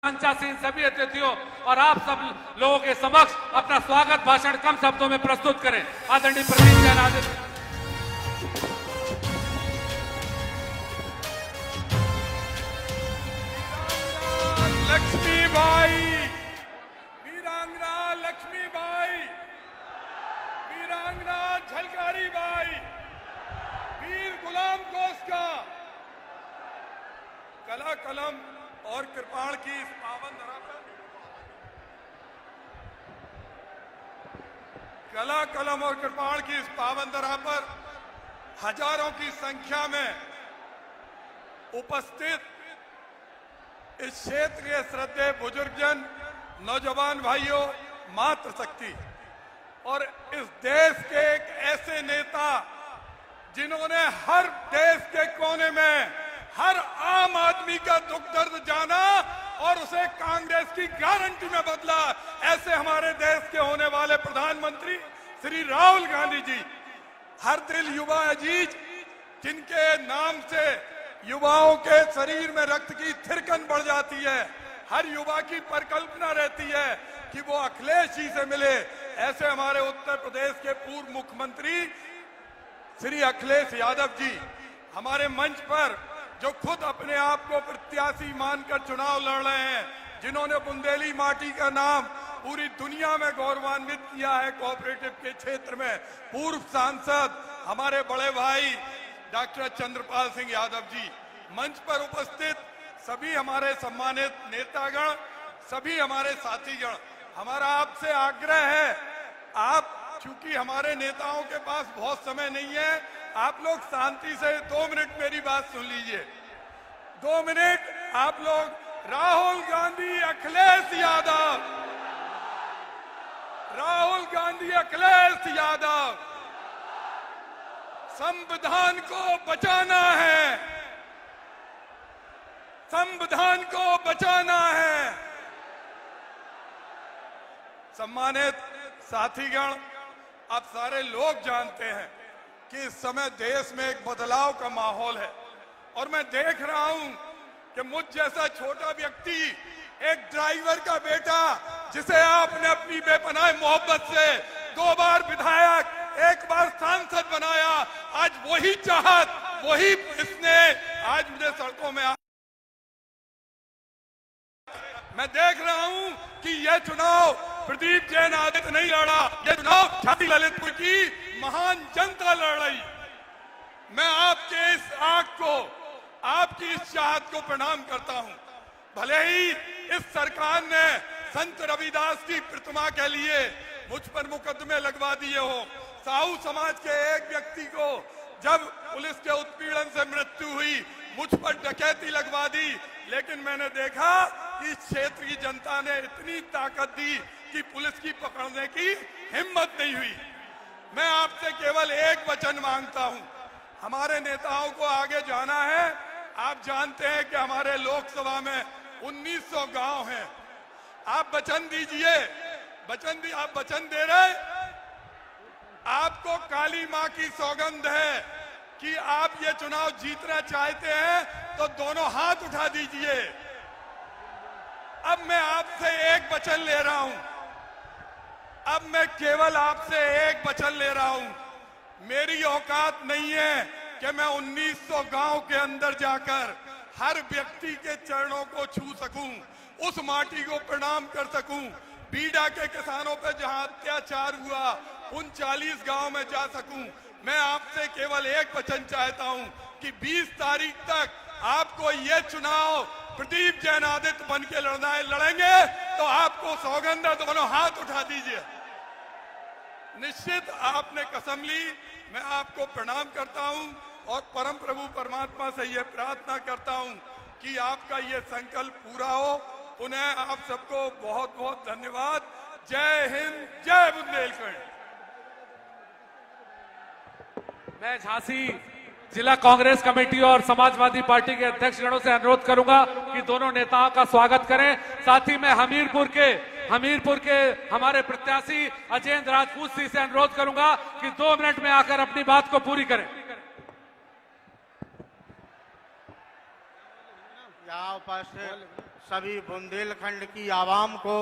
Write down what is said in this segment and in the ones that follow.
मंचासीन सभी अतिथियों और आप सब लोगों के समक्ष अपना स्वागत भाषण कम शब्दों में प्रस्तुत करें। आदरणीय प्रदीप जैन आदित्य। लक्ष्मीबाई, वीरांगना लक्ष्मीबाई, वीरांगना झलकारी बाई, वीर गुलाम कोस्का, कला कलम और कृपाण की इस पावन धरा पर कला कलम और कृपाण की इस पावन धरा पर हजारों की संख्या में उपस्थित इस क्षेत्र के श्रद्धेय बुजुर्गजन, नौजवान भाइयों, मातृशक्ति और इस देश के एक ऐसे नेता जिन्होंने हर देश के कोने में हर आम आदमी का दुख दर्द जाना और उसे कांग्रेस की गारंटी में बदला, ऐसे हमारे देश के होने वाले प्रधानमंत्री श्री राहुल गांधी जी। हर दिल युवा अजीज, जिनके नाम से युवाओं के शरीर में रक्त की थिरकन बढ़ जाती है, हर युवा की परिकल्पना रहती है कि वो अखिलेश जी से मिले। ऐसे हमारे उत्तर प्रदेश के पूर्व मुख्यमंत्री श्री अखिलेश यादव जी हमारे मंच पर, जो खुद अपने आप को प्रत्याशी मानकर चुनाव लड़ रहे हैं, जिन्होंने बुंदेली माटी का नाम पूरी दुनिया में गौरवान्वित किया है कोऑपरेटिव के क्षेत्र में। पूर्व सांसद हमारे बड़े भाई डॉक्टर चंद्रपाल सिंह यादव जी, मंच पर उपस्थित सभी हमारे सम्मानित नेतागण, सभी हमारे साथीगण, हमारा आपसे आग्रह है, आप चूंकि हमारे नेताओं के पास बहुत समय नहीं है, आप लोग शांति से 2 मिनट मेरी बात सुन लीजिए। 2 मिनट आप लोग राहुल गांधी अखिलेश यादव, राहुल गांधी अखिलेश यादव, संविधान को बचाना है, संविधान को बचाना है। सम्मानित साथीगण, आप सारे लोग जानते हैं कि इस समय देश में एक बदलाव का माहौल है और मैं देख रहा हूं कि मुझ जैसा छोटा व्यक्ति, एक ड्राइवर का बेटा, जिसे आपने अपनी बेपनाह मोहब्बत से 2 बार विधायक, 1 बार सांसद बनाया, आज वही चाहत, वही इसने आज मुझे सड़कों में मैं देख रहा हूं कि यह चुनाव प्रदीप जैन आदित्य नहीं लड़ा, यह चुनाव झांसी ललितपुर की महान जनता लड़ रही। मैं आपके इस आग को, आपकी इस चाहत को प्रणाम करता हूं। भले ही इस सरकार ने संत रविदास की प्रतिमा के लिए मुझ पर मुकदमे लगवा दिए हो, साहू समाज के एक व्यक्ति को जब पुलिस के उत्पीड़न से मृत्यु हुई, मुझ पर डकैती लगवा दी, लेकिन मैंने देखा कि इस क्षेत्र की जनता ने इतनी ताकत दी कि पुलिस की पकड़ने की हिम्मत नहीं हुई। मैं आपसे केवल एक वचन मांगता हूं, हमारे नेताओं को आगे जाना है। आप जानते हैं कि हमारे लोकसभा में 1900 गांव हैं। आप वचन दीजिए, आप वचन दे रहे, आपको काली मां की सौगंध है कि आप ये चुनाव जीतना चाहते हैं तो दोनों हाथ उठा दीजिए। अब मैं आपसे एक वचन ले रहा हूं, अब मैं केवल आपसे एक वचन ले रहा हूं। मेरी औकात नहीं है कि मैं 1900 गांव के अंदर जाकर हर व्यक्ति के चरणों को छू सकूं, उस माटी को प्रणाम कर सकूं। बीडा के किसानों पर जहां अत्याचार हुआ, उन 40 गांव में जा सकूं। मैं आपसे केवल एक वचन चाहता हूं कि 20 तारीख तक आपको ये चुनाव प्रदीप जैन आदित्य बन के लड़ना है, लड़ेंगे तो आपको सौगंध है, दोनों हाथ उठा दीजिए। निश्चित आपने कसम ली, मैं आपको प्रणाम करता हूं और परम प्रभु परमात्मा से यह प्रार्थना करता हूं कि आपका यह संकल्प पूरा हो। पुनः आप सबको बहुत बहुत धन्यवाद। जय हिंद, जय बुंदेलखंड। मैं झांसी जिला कांग्रेस कमेटी और समाजवादी पार्टी के अध्यक्ष गणों से अनुरोध करूंगा कि दोनों नेताओं का स्वागत करें। साथ ही मैं हमीरपुर के हमारे प्रत्याशी अजेंद्र राजपूत जी से अनुरोध करूंगा कि 2 मिनट में आकर अपनी बात को पूरी करें। यहाँ उपस्थित सभी बुंदेलखंड की आवाम को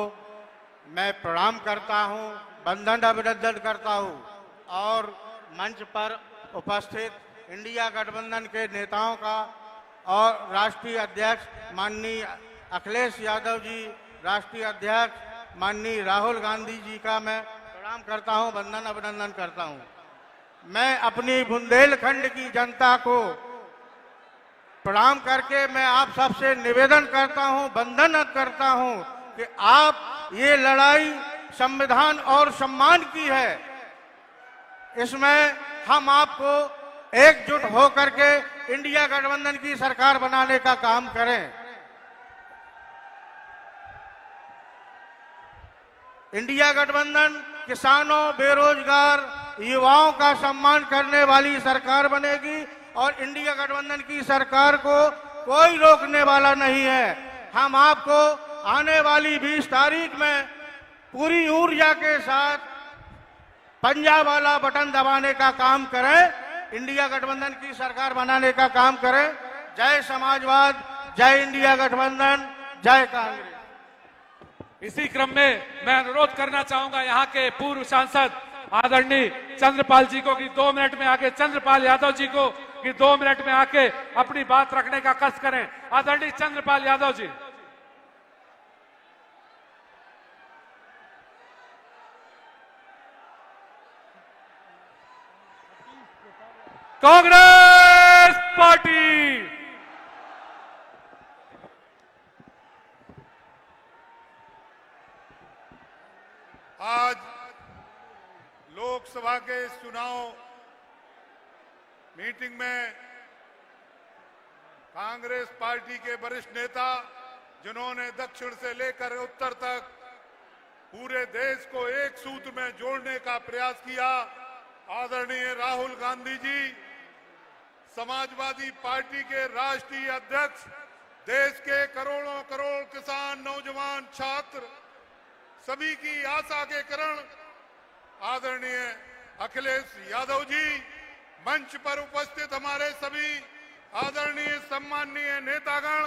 मैं प्रणाम करता हूं, वंदन अभिनंदन करता हूं और मंच पर उपस्थित इंडिया गठबंधन के नेताओं का और राष्ट्रीय अध्यक्ष माननीय अखिलेश यादव जी, राष्ट्रीय अध्यक्ष माननीय राहुल गांधी जी का मैं प्रणाम करता हूं, वंदन अभिनंदन करता हूं। मैं अपनी बुंदेलखंड की जनता को प्रणाम करके मैं आप सबसे निवेदन करता हूं, वंदन करता हूं कि आप ये लड़ाई संविधान और सम्मान की है, इसमें हम आपको एकजुट होकर के इंडिया गठबंधन की सरकार बनाने का काम करें। इंडिया गठबंधन किसानों, बेरोजगार युवाओं का सम्मान करने वाली सरकार बनेगी और इंडिया गठबंधन की सरकार को कोई रोकने वाला नहीं है। हम आपको आने वाली 20 तारीख में पूरी ऊर्जा के साथ पंजाब वाला बटन दबाने का काम करें, इंडिया गठबंधन की सरकार बनाने का काम करें। जय समाजवाद, जय इंडिया गठबंधन, जय कांग्रेस। इसी क्रम में मैं अनुरोध करना चाहूंगा यहाँ के पूर्व सांसद आदरणीय चंद्रपाल जी को कि 2 मिनट में आके, चंद्रपाल यादव जी को कि 2 मिनट में आके अपनी बात रखने का कष्ट करें। आदरणीय चंद्रपाल यादव जी। कांग्रेस पार्टी। आज लोकसभा के इस चुनाव मीटिंग में कांग्रेस पार्टी के वरिष्ठ नेता, जिन्होंने दक्षिण से लेकर उत्तर तक पूरे देश को एक सूत्र में जोड़ने का प्रयास किया, आदरणीय राहुल गांधी जी, समाजवादी पार्टी के राष्ट्रीय अध्यक्ष, देश के करोड़ों करोड़ किसान, नौजवान, छात्र, सभी की आशा के किरण आदरणीय अखिलेश यादव जी, मंच पर उपस्थित हमारे सभी आदरणीय सम्माननीय नेतागण,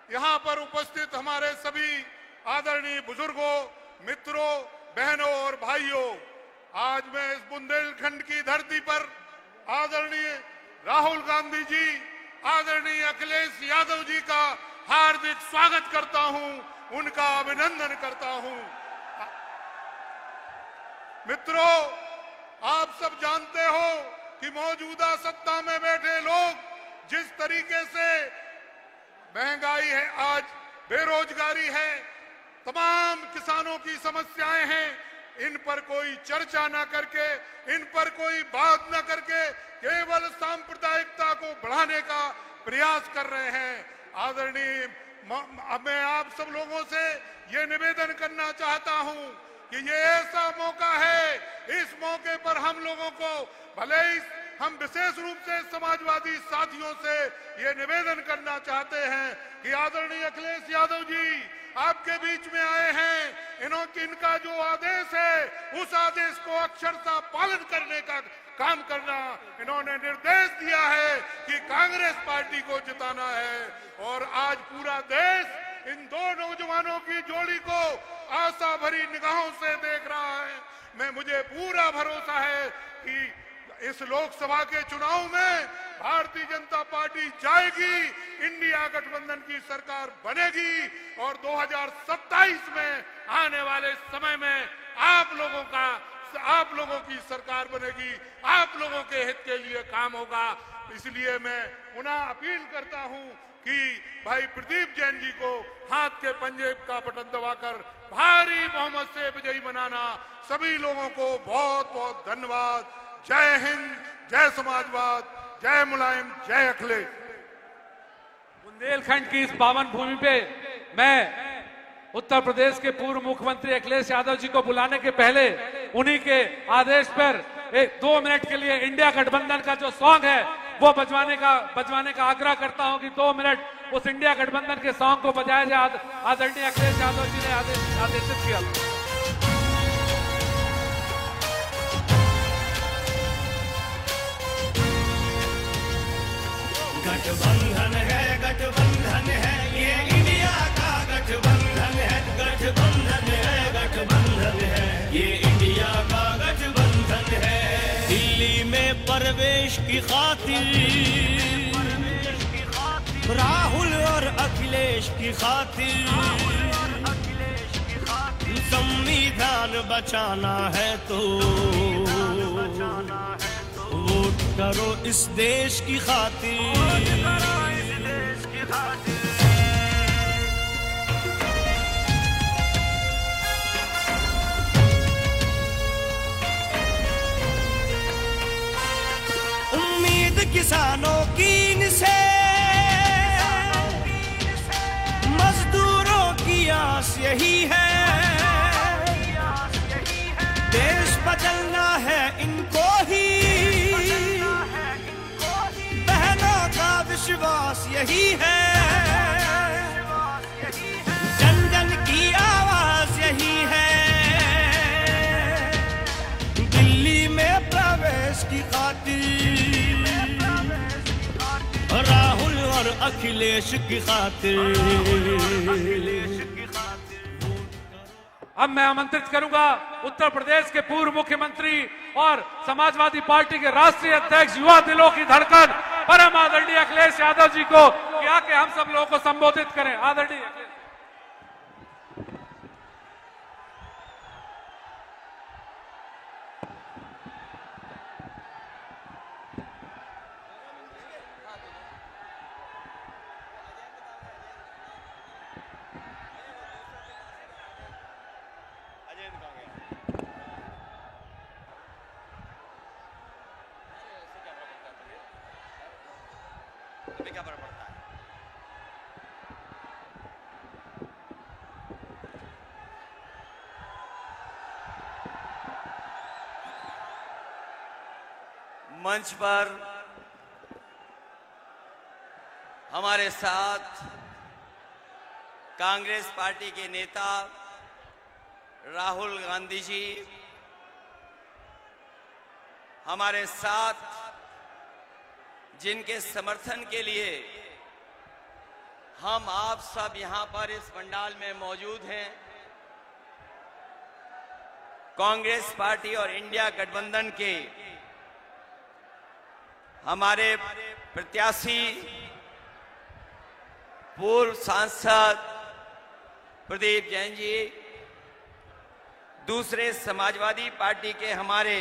यहां पर उपस्थित हमारे सभी आदरणीय बुजुर्गों, मित्रों, बहनों और भाइयों, आज मैं इस बुंदेलखंड की धरती पर आदरणीय राहुल गांधी जी, आदरणीय अखिलेश यादव जी का हार्दिक स्वागत करता हूं, उनका अभिनंदन करता हूं। मित्रों, आप सब जानते हो कि मौजूदा सत्ता में बैठे लोग जिस तरीके से महंगाई है, आज बेरोजगारी है, तमाम किसानों की समस्याएं हैं, इन पर कोई चर्चा न करके, इन पर कोई बात न करके केवल सांप्रदायिकता को बढ़ाने का प्रयास कर रहे हैं। आदरणीय, मैं आप सब लोगों से ये निवेदन करना चाहता हूं कि ये ऐसा मौका है, इस मौके पर हम लोगों को, भले ही हम विशेष रूप से समाजवादी साथियों से ये निवेदन करना चाहते हैं कि आदरणीय अखिलेश यादव जी आपके बीच में आए हैं, इनका जो आदेश है उस आदेश को अक्षरशः पालन करने का काम करना, इन्होंने निर्देश दिया है कि कांग्रेस पार्टी को जिताना है और आज पूरा देश इन दो नौजवानों की जोड़ी को आशा भरी निगाहों से देख रहा है। मुझे पूरा भरोसा है कि इस लोकसभा के चुनाव में भारतीय जनता पार्टी जाएगी, इंडिया गठबंधन की सरकार बनेगी और 2027 में आने वाले समय में आप लोगों की सरकार बनेगी, आप लोगों के हित के लिए काम होगा। इसलिए मैं पुनः अपील करता हूं कि भाई प्रदीप जैन जी को हाथ के पंजे का बटन दबाकर भारी बहुमत से विजयी बनाना। सभी लोगों को बहुत बहुत धन्यवाद। जय हिंद, जय समाजवाद, जय मुलायम, जय अखिलेश। बुंदेलखंड की इस पावन भूमि पे मैं उत्तर प्रदेश के पूर्व मुख्यमंत्री अखिलेश यादव जी को बुलाने के पहले उन्हीं के आदेश पर 2 मिनट के लिए इंडिया गठबंधन का जो सॉन्ग है वो बजवाने का आग्रह करता हूं कि 2 मिनट उस इंडिया गठबंधन के सॉन्ग को बजाया जाए। आदरणीय अखिलेश यादव जी ने आदेशित किया। गठबंधन है ये इंडिया का परवेश की खातिर, राहुल और अखिलेश की खातिर, संविधान बचाना है तो वोट करो इस देश की खातिर। किसानों की इनसे, मजदूरों की आस यही है, देश बदलना है इनको ही, बहनों का विश्वास यही है, जन जन की आवाज यही है, दिल्ली में प्रवेश की खातिर, राहुल और अखिलेश की खातिर। अब मैं आमंत्रित करूंगा उत्तर प्रदेश के पूर्व मुख्यमंत्री और समाजवादी पार्टी के राष्ट्रीय अध्यक्ष, युवा दिलों की धड़कन, परम आदरणीय अखिलेश यादव जी को कि आके हम सब लोगों को संबोधित करें। आदरणीय क्या फर्क पड़ता है? मंच पर हमारे साथ कांग्रेस पार्टी के नेता राहुल गांधी जी, हमारे साथ जिनके समर्थन के लिए हम आप सब यहां पर इस पंडाल में मौजूद हैं, कांग्रेस पार्टी और इंडिया गठबंधन के हमारे प्रत्याशी पूर्व सांसद प्रदीप जैन जी, दूसरे समाजवादी पार्टी के हमारे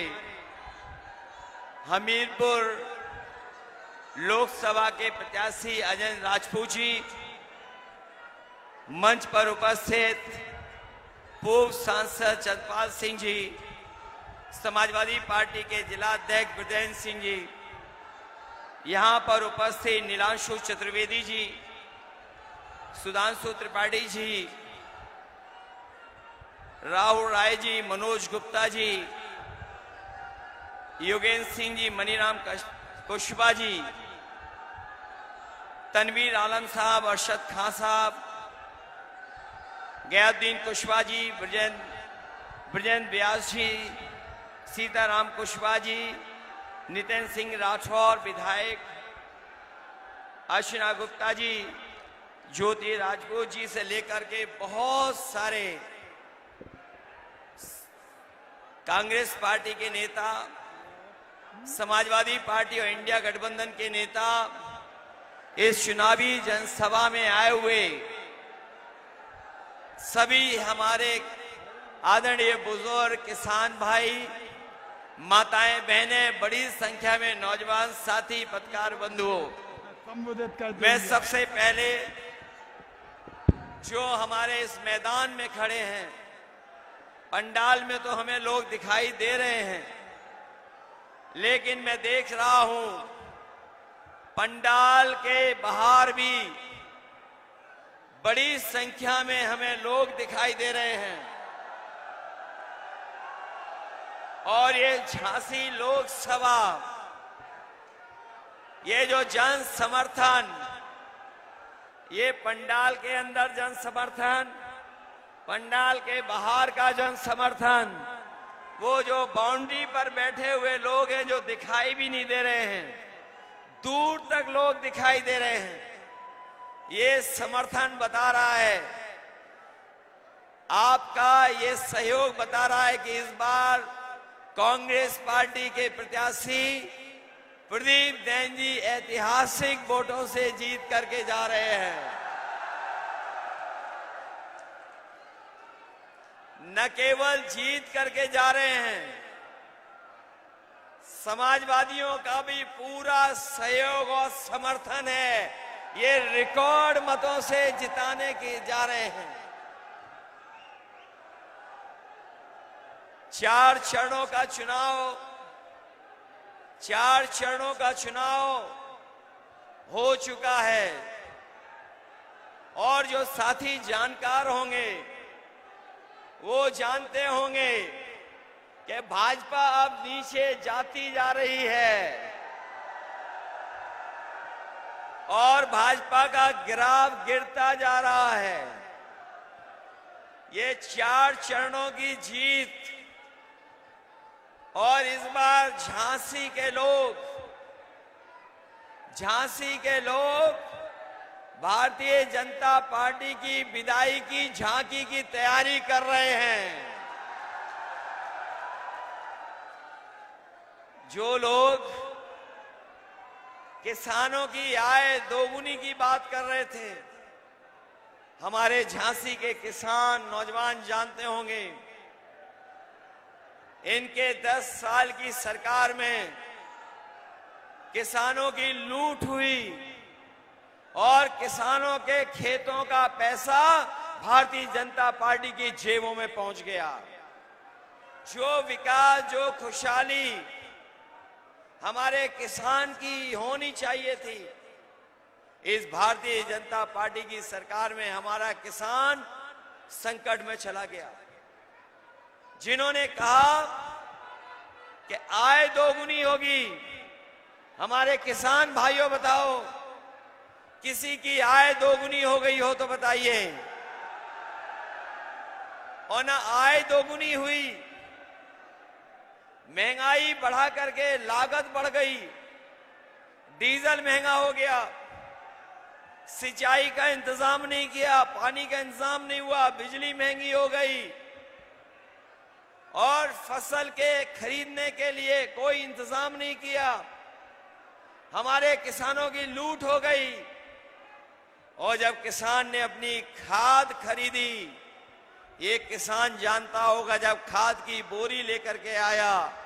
हमीरपुर लोकसभा के प्रत्याशी अजय राजपूत जी, मंच पर उपस्थित पूर्व सांसद चंद्रपाल सिंह जी, समाजवादी पार्टी के जिला अध्यक्ष ब्रजेंद्र सिंह जी, यहां पर उपस्थित नीलांशु चतुर्वेदी जी, सुधांशु त्रिपाठी जी, राहुल राय जी, मनोज गुप्ता जी, योगेंद्र सिंह जी, मनीराम कुशवाहा जी, तनवीर आलम साहब, अरशद खान साहब, गयाउद्दीन कुशवाहा जी, ब्रजेंद्र व्यास जी, सीताराम कुशवाहा जी, नितिन सिंह राठौर विधायक, आशिना गुप्ता जी, ज्योति राजपूत जी से लेकर के बहुत सारे कांग्रेस पार्टी के नेता, समाजवादी पार्टी और इंडिया गठबंधन के नेता इस चुनावी जनसभा में आए हुए सभी हमारे आदरणीय बुजुर्ग, किसान भाई, माताएं, बहनें, बड़ी संख्या में नौजवान साथी, पत्रकार बंधुओं, मैं सबसे पहले जो हमारे इस मैदान में खड़े हैं, पंडाल में तो हमें लोग दिखाई दे रहे हैं, लेकिन मैं देख रहा हूं पंडाल के बाहर भी बड़ी संख्या में हमें लोग दिखाई दे रहे हैं। और ये झांसी लोकसभा, ये जो जन समर्थन, ये पंडाल के अंदर जन समर्थन, पंडाल के बाहर का जन समर्थन, वो जो बाउंड्री पर बैठे हुए लोग हैं जो दिखाई भी नहीं दे रहे हैं, दूर तक लोग दिखाई दे रहे हैं, ये समर्थन बता रहा है, आपका ये सहयोग बता रहा है कि इस बार कांग्रेस पार्टी के प्रत्याशी प्रदीप जैन जी ऐतिहासिक वोटों से जीत करके जा रहे हैं। न केवल जीत करके जा रहे हैं, समाजवादियों का भी पूरा सहयोग और समर्थन है। ये रिकॉर्ड मतों से जिताने के जा रहे हैं। 4 चरणों का चुनाव हो चुका है और जो साथी जानकार होंगे वो जानते होंगे कि भाजपा अब नीचे जाती जा रही है और भाजपा का ग्राफ गिरता जा रहा है। ये 4 चरणों की जीत और इस बार झांसी के लोग भारतीय जनता पार्टी की विदाई की झांकी की तैयारी कर रहे हैं। जो लोग किसानों की आय दोगुनी की बात कर रहे थे, हमारे झांसी के किसान नौजवान जानते होंगे, इनके 10 साल की सरकार में किसानों की लूट हुई और किसानों के खेतों का पैसा भारतीय जनता पार्टी की जेबों में पहुंच गया। जो विकास, जो खुशहाली हमारे किसान की होनी चाहिए थी, इस भारतीय जनता पार्टी की सरकार में हमारा किसान संकट में चला गया। जिन्होंने कहा कि आय दोगुनी होगी, हमारे किसान भाइयों बताओ, किसी की आय दोगुनी हो गई हो तो बताइए। और ना आय दोगुनी हुई, महंगाई बढ़ा करके लागत बढ़ गई, डीजल महंगा हो गया, सिंचाई का इंतजाम नहीं किया, पानी का इंतजाम नहीं हुआ, बिजली महंगी हो गई और फसल के खरीदने के लिए कोई इंतजाम नहीं किया। हमारे किसानों की लूट हो गई और जब किसान ने अपनी खाद खरीदी, ये किसान जानता होगा, जब खाद की बोरी लेकर के आया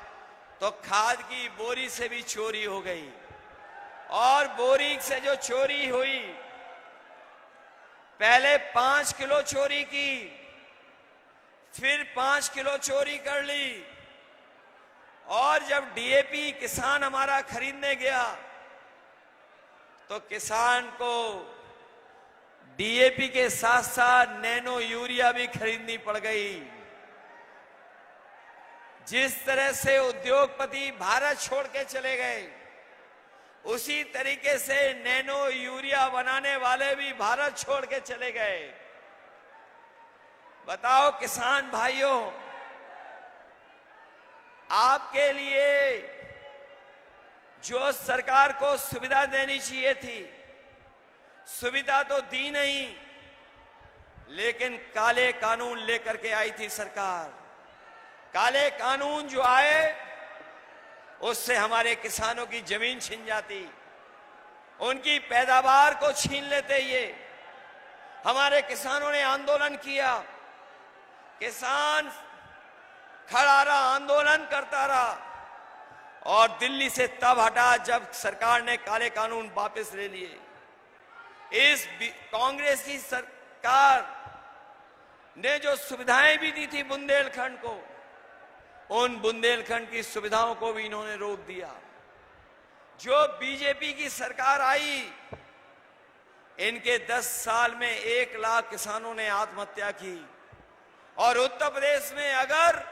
तो खाद की बोरी से भी चोरी हो गई और बोरी से जो चोरी हुई, पहले 5 किलो चोरी की, फिर 5 किलो चोरी कर ली और जब डीएपी किसान हमारा खरीदने गया तो किसान को डीएपी के साथ साथ नैनो यूरिया भी खरीदनी पड़ गई। जिस तरह से उद्योगपति भारत छोड़ के चले गए, उसी तरीके से नैनो यूरिया बनाने वाले भी भारत छोड़ के चले गए। बताओ किसान भाइयों, आपके लिए जो सरकार को सुविधा देनी चाहिए थी, सुविधा तो दी नहीं, लेकिन काले कानून लेकर के आई थी सरकार। काले कानून जो आए, उससे हमारे किसानों की जमीन छिन जाती, उनकी पैदावार को छीन लेते। ये हमारे किसानों ने आंदोलन किया, किसान खड़ा रहा, आंदोलन करता रहा और दिल्ली से तब हटा जब सरकार ने काले कानून वापस ले लिए। इस कांग्रेस की सरकार ने जो सुविधाएं भी दी थी बुंदेलखंड को, उन बुंदेलखंड की सुविधाओं को भी इन्होंने रोक दिया। जो बीजेपी की सरकार आई, इनके 10 साल में 1 लाख किसानों ने आत्महत्या की और उत्तर प्रदेश में अगर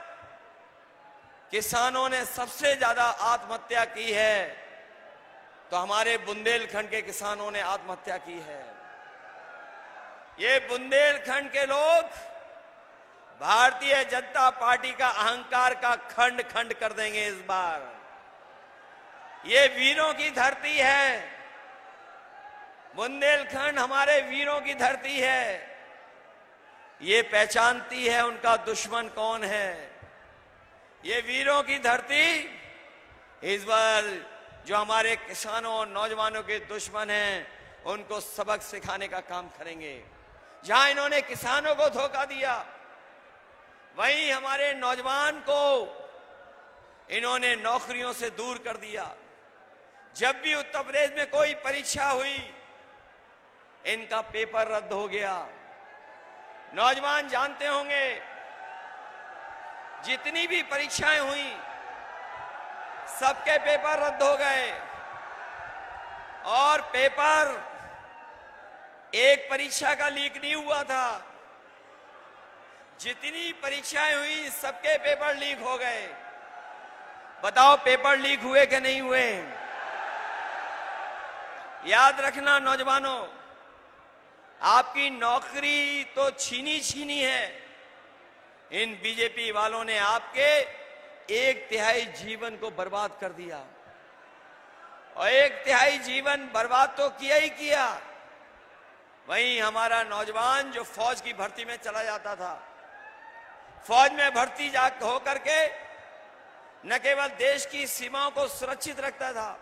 किसानों ने सबसे ज्यादा आत्महत्या की है तो हमारे बुंदेलखंड के किसानों ने आत्महत्या की है। ये बुंदेलखंड के लोग भारतीय जनता पार्टी का अहंकार का खंड खंड कर देंगे इस बार। ये वीरों की धरती है, बुंदेलखंड हमारे वीरों की धरती है। ये पहचानती है उनका दुश्मन कौन है। ये वीरों की धरती इस बार जो हमारे किसानों और नौजवानों के दुश्मन हैं, उनको सबक सिखाने का काम करेंगे। जहां इन्होंने किसानों को धोखा दिया, वहीं हमारे नौजवान को इन्होंने नौकरियों से दूर कर दिया। जब भी उत्तर प्रदेश में कोई परीक्षा हुई, इनका पेपर रद्द हो गया। नौजवान जानते होंगे, जितनी भी परीक्षाएं हुई, सबके पेपर रद्द हो गए। और पेपर एक परीक्षा का लीक नहीं हुआ था, जितनी परीक्षाएं हुई सबके पेपर लीक हो गए। बताओ पेपर लीक हुए कि नहीं हुए? याद रखना नौजवानों, आपकी नौकरी तो छीनी है। इन बीजेपी वालों ने आपके 1/3 जीवन को बर्बाद कर दिया। और 1/3 जीवन बर्बाद तो किया ही किया। वहीं हमारा नौजवान जो फौज की भर्ती में चला जाता था, फौज में भर्ती होकर के न केवल देश की सीमाओं को सुरक्षित रखता था,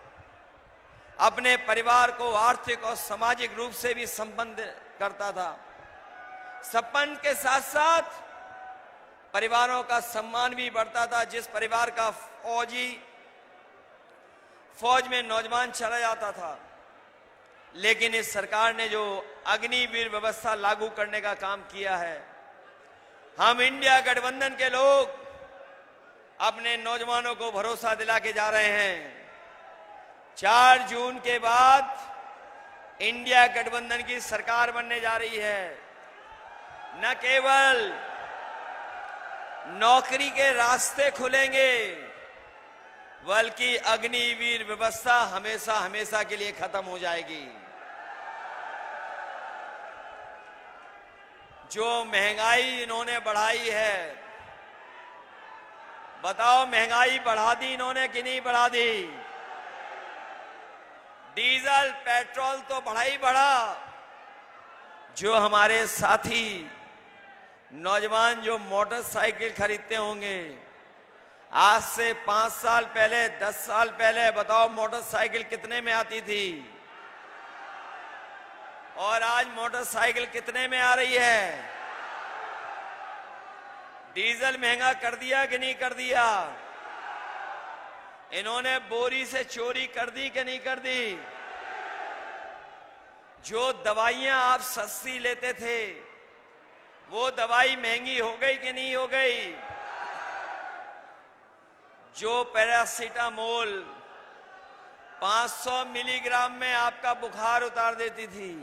अपने परिवार को आर्थिक और सामाजिक रूप से भी संबंध करता था। संबंध के साथ साथ परिवारों का सम्मान भी बढ़ता था। जिस परिवार का फौज में नौजवान चला जाता था, लेकिन इस सरकार ने जो अग्निवीर व्यवस्था लागू करने का काम किया है, हम इंडिया गठबंधन के लोग अपने नौजवानों को भरोसा दिला के जा रहे हैं। 4 जून के बाद इंडिया गठबंधन की सरकार बनने जा रही है। न केवल नौकरी के रास्ते खुलेंगे, बल्कि अग्निवीर व्यवस्था हमेशा हमेशा के लिए खत्म हो जाएगी। जो महंगाई इन्होंने बढ़ाई है, बताओ महंगाई बढ़ा दी इन्होंने कि नहीं बढ़ा दी? डीजल पेट्रोल तो बढ़ा ही बढ़ा। जो हमारे साथी नौजवान जो मोटरसाइकिल खरीदते होंगे, आज से 5 साल पहले, 10 साल पहले बताओ मोटरसाइकिल कितने में आती थी? और आज मोटरसाइकिल कितने में आ रही है? डीजल महंगा कर दिया कि नहीं कर दिया? इन्होंने बोरी से चोरी कर दी कि नहीं कर दी? जो दवाइयां आप सस्ती लेते थे, वो दवाई महंगी हो गई कि नहीं हो गई? जो पैरासीटामोल 500 मिलीग्राम में आपका बुखार उतार देती थी,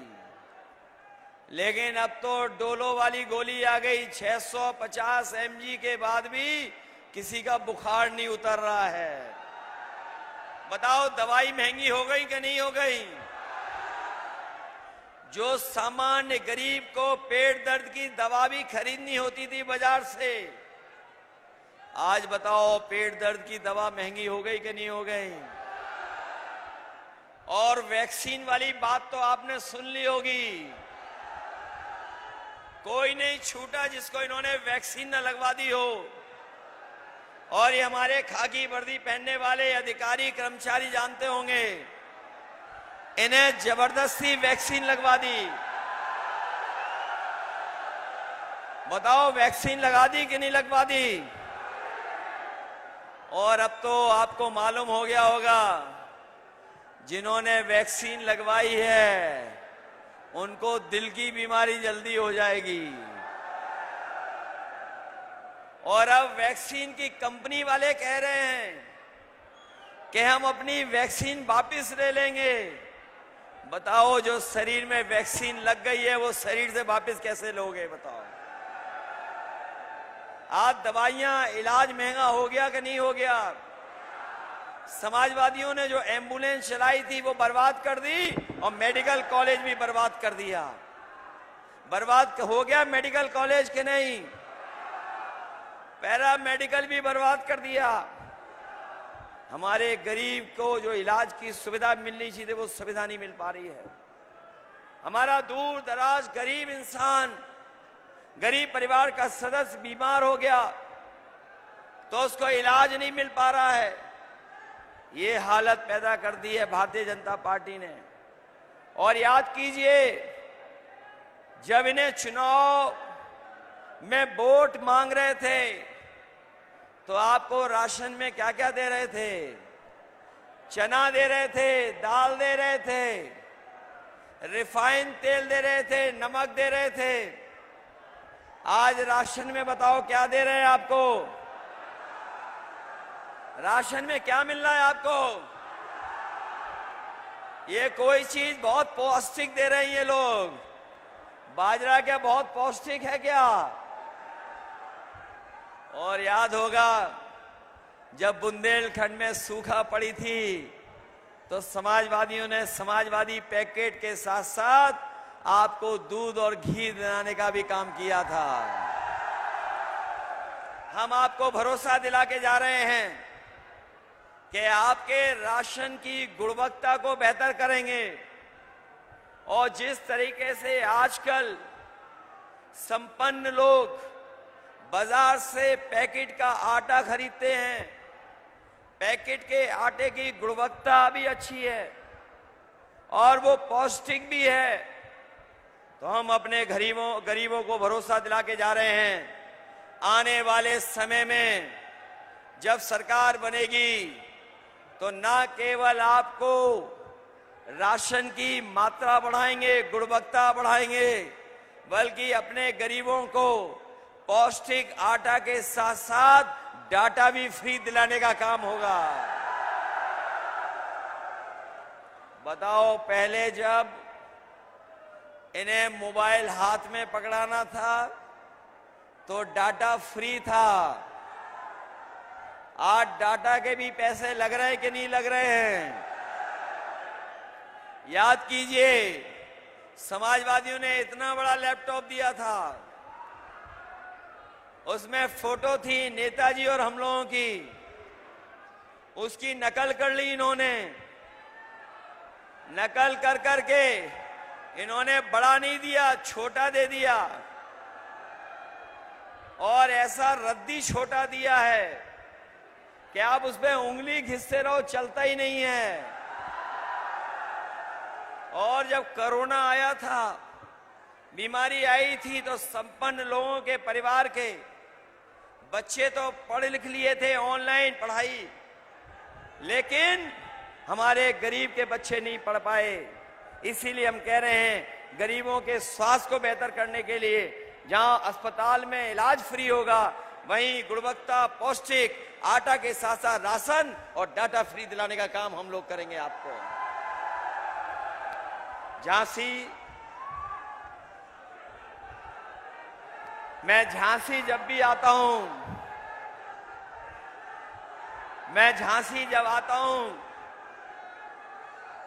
लेकिन अब तो डोलो वाली गोली आ गई। 650 mg के बाद भी किसी का बुखार नहीं उतर रहा है। बताओ दवाई महंगी हो गई कि नहीं हो गई? जो सामान्य गरीब को पेट दर्द की दवा भी खरीदनी होती थी बाजार से, आज बताओ पेट दर्द की दवा महंगी हो गई कि नहीं हो गई? और वैक्सीन वाली बात तो आपने सुन ली होगी। कोई नहीं छूटा जिसको इन्होंने वैक्सीन न लगवा दी हो। और ये हमारे खाकी वर्दी पहनने वाले अधिकारी कर्मचारी जानते होंगे, इन्हें जबरदस्ती वैक्सीन लगवा दी। बताओ वैक्सीन लगा दी कि नहीं लगवा दी? और अब तो आपको मालूम हो गया होगा, जिन्होंने वैक्सीन लगवाई है उनको दिल की बीमारी जल्दी हो जाएगी। और अब वैक्सीन की कंपनी वाले कह रहे हैं कि हम अपनी वैक्सीन वापस ले लेंगे। बताओ जो शरीर में वैक्सीन लग गई है, वो शरीर से वापस कैसे लोगे? बताओ। आज दवाइयां, इलाज महंगा हो गया कि नहीं हो गया? समाजवादियों ने जो एम्बुलेंस चलाई थी वो बर्बाद कर दी, और मेडिकल कॉलेज भी बर्बाद कर दिया। बर्बाद हो गया मेडिकल कॉलेज के नहीं, पैरा मेडिकल भी बर्बाद कर दिया। हमारे गरीब को जो इलाज की सुविधा मिलनी चाहिए वो सुविधा नहीं मिल पा रही है। हमारा दूर दराज गरीब इंसान, गरीब परिवार का सदस्य बीमार हो गया तो उसको इलाज नहीं मिल पा रहा है। ये हालत पैदा कर दी है भारतीय जनता पार्टी ने। और याद कीजिए, जब इन्हें चुनाव में वोट मांग रहे थे तो आपको राशन में क्या क्या दे रहे थे? चना दे रहे थे, दाल दे रहे थे, रिफाइंड तेल दे रहे थे, नमक दे रहे थे। आज राशन में बताओ क्या दे रहे हैं आपको? राशन में क्या मिल रहा है आपको? ये कोई चीज बहुत पौष्टिक दे रहे हैं ये लोग। बाजरा क्या बहुत पौष्टिक है क्या? और याद होगा जब बुंदेलखंड में सूखा पड़ी थी तो समाजवादियों ने समाजवादी पैकेट के साथ साथ आपको दूध और घी दिलाने का भी काम किया था। हम आपको भरोसा दिला के जा रहे हैं कि आपके राशन की गुणवत्ता को बेहतर करेंगे। और जिस तरीके से आजकल संपन्न लोग बाजार से पैकेट का आटा खरीदते हैं, पैकेट के आटे की गुणवत्ता भी अच्छी है और वो पौष्टिक भी है, तो हम अपने गरीबों को भरोसा दिला के जा रहे हैं आने वाले समय में जब सरकार बनेगी तो ना केवल आपको राशन की मात्रा बढ़ाएंगे, गुणवत्ता बढ़ाएंगे, बल्कि अपने गरीबों को पौष्टिक आटा के साथ साथ डाटा भी फ्री दिलाने का काम होगा। बताओ, पहले जब इन्हें मोबाइल हाथ में पकड़ाना था तो डाटा फ्री था। आज डाटा के भी पैसे लग रहे हैं कि नहीं लग रहे हैं? याद कीजिए, समाजवादियों ने इतना बड़ा लैपटॉप दिया था, उसमें फोटो थी नेताजी और हम लोगों की, उसकी नकल कर ली इन्होंने। नकल कर करके इन्होंने बड़ा नहीं दिया, छोटा दे दिया, और ऐसा रद्दी छोटा दिया है कि आप उसमें उंगली घिसते रहो, चलता ही नहीं है। और जब कोरोना आया था, बीमारी आई थी, तो संपन्न लोगों के परिवार के बच्चे तो पढ़ लिख लिए थे, ऑनलाइन पढ़ाई, लेकिन हमारे गरीब के बच्चे नहीं पढ़ पाए। इसीलिए हम कह रहे हैं, गरीबों के स्वास्थ्य को बेहतर करने के लिए जहां अस्पताल में इलाज फ्री होगा, वहीं गुणवत्ता पौष्टिक आटा के साथ साथ राशन और डाटा फ्री दिलाने का काम हम लोग करेंगे आपको। मैं झांसी जब भी आता हूं, मैं झांसी जब आता हूं